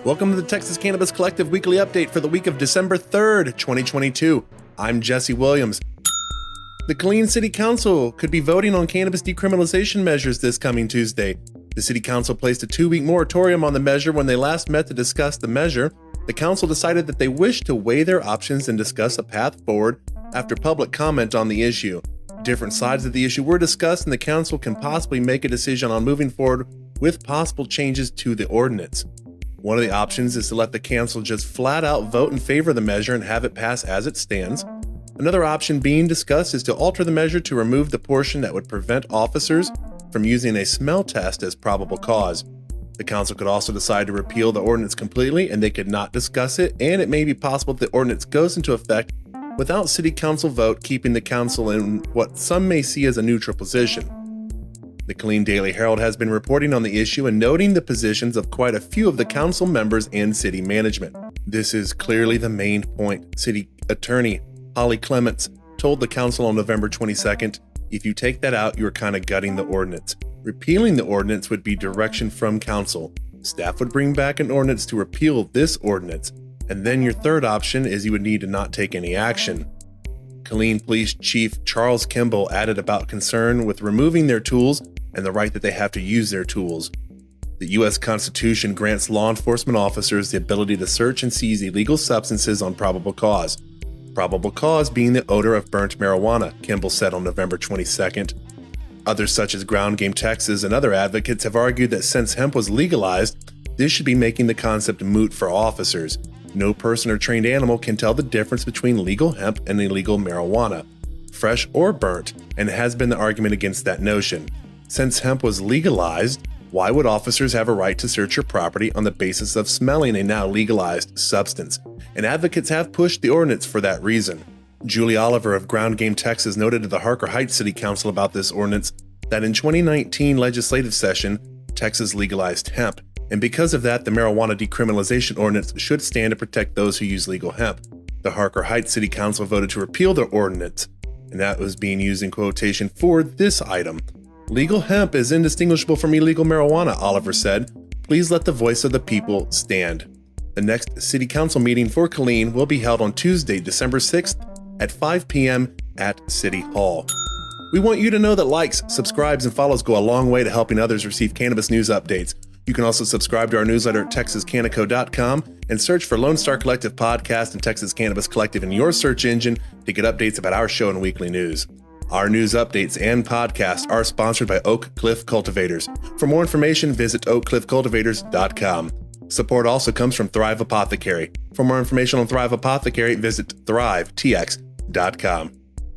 Welcome to the Texas Cannabis Collective weekly update for the week of December 3rd, 2022. I'm Jesse Williams. The Killeen City Council could be voting on cannabis decriminalization measures this coming Tuesday. The City Council placed a 2-week moratorium on the measure when they last met to discuss the measure. The council decided that they wish to weigh their options and discuss a path forward after public comment on the issue. Different sides of the issue were discussed, and the council can possibly make a decision on moving forward with possible changes to the ordinance. One of the options is to let the council just flat out vote in favor of the measure and have it pass as it stands. Another option being discussed is to alter the measure to remove the portion that would prevent officers from using a smell test as probable cause. The council could also decide to repeal the ordinance completely, and they could not discuss it, and it may be possible that the ordinance goes into effect without city council vote, keeping the council in what some may see as a neutral position. The Killeen Daily Herald has been reporting on the issue and noting the positions of quite a few of the council members and city management. This is clearly the main point. City Attorney Holly Clements told the council on November 22nd, if you take that out, you're kind of gutting the ordinance. Repealing the ordinance would be direction from council. Staff would bring back an ordinance to repeal this ordinance. And then your third option is you would need to not take any action. Killeen Police Chief Charles Kimball added about concern with removing their tools and the right that they have to use their tools. The U.S. Constitution grants law enforcement officers the ability to search and seize illegal substances on probable cause. Probable cause being the odor of burnt marijuana, Kimball said on November 22nd. Others such as Ground Game Texas and other advocates have argued that since hemp was legalized, this should be making the concept moot for officers. No person or trained animal can tell the difference between legal hemp and illegal marijuana, fresh or burnt, and it has been the argument against that notion. Since hemp was legalized, why would officers have a right to search your property on the basis of smelling a now legalized substance? And advocates have pushed the ordinance for that reason. Julie Oliver of Ground Game Texas noted to the Harker Heights City Council about this ordinance that in 2019 legislative session, Texas legalized hemp. And because of that, the marijuana decriminalization ordinance should stand to protect those who use legal hemp. The Harker Heights City Council voted to repeal the ordinance, and that was being used in quotation for this item. Legal hemp is indistinguishable from illegal marijuana, Oliver said. Please let the voice of the people stand. The next City Council meeting for Killeen will be held on Tuesday, December 6th at 5 p.m. at City Hall. We want you to know that likes, subscribes, and follows go a long way to helping others receive cannabis news updates. You can also subscribe to our newsletter at TexasCannaCo.com and search for Lone Star Collective Podcast and Texas Cannabis Collective in your search engine to get updates about our show and weekly news. Our news updates and podcasts are sponsored by Oak Cliff Cultivators. For more information, visit oakcliffcultivators.com. Support also comes from Thrive Apothecary. For more information on Thrive Apothecary, visit thrivetx.com.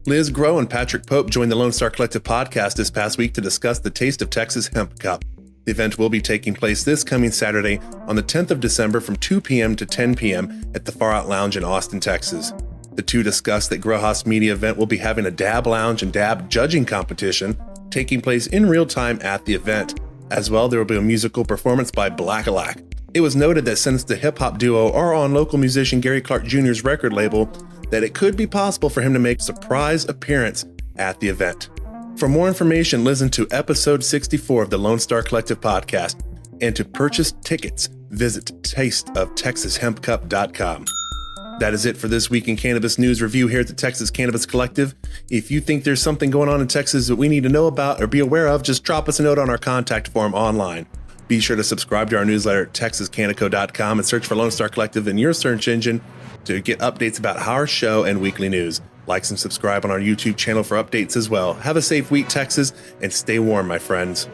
Liz Groh and Patrick Pope joined the Lone Star Collective podcast this past week to discuss the Taste of Texas Hemp Cup. The event will be taking place this coming Saturday on the 10th of December from 2 p.m. to 10 p.m. at the Far Out Lounge in Austin, Texas. The two discussed that Growhouse Media event will be having a dab lounge and dab judging competition taking place in real time at the event. As well, there will be a musical performance by Black-A-Lack. It was noted that since the hip-hop duo are on local musician Gary Clark Jr.'s record label, that it could be possible for him to make a surprise appearance at the event. For more information, listen to episode 64 of the Lone Star Collective podcast, and to purchase tickets, visit tasteoftexashempcup.com. That is it for this week in Cannabis News Review here at the Texas Cannabis Collective. If you think there's something going on in Texas that we need to know about or be aware of, just drop us a note on our contact form online. Be sure to subscribe to our newsletter at TexasCannaCo.com and search for Lone Star Collective in your search engine to get updates about our show and weekly news. Like and subscribe on our YouTube channel for updates as well. Have a safe week, Texas, and stay warm, my friends.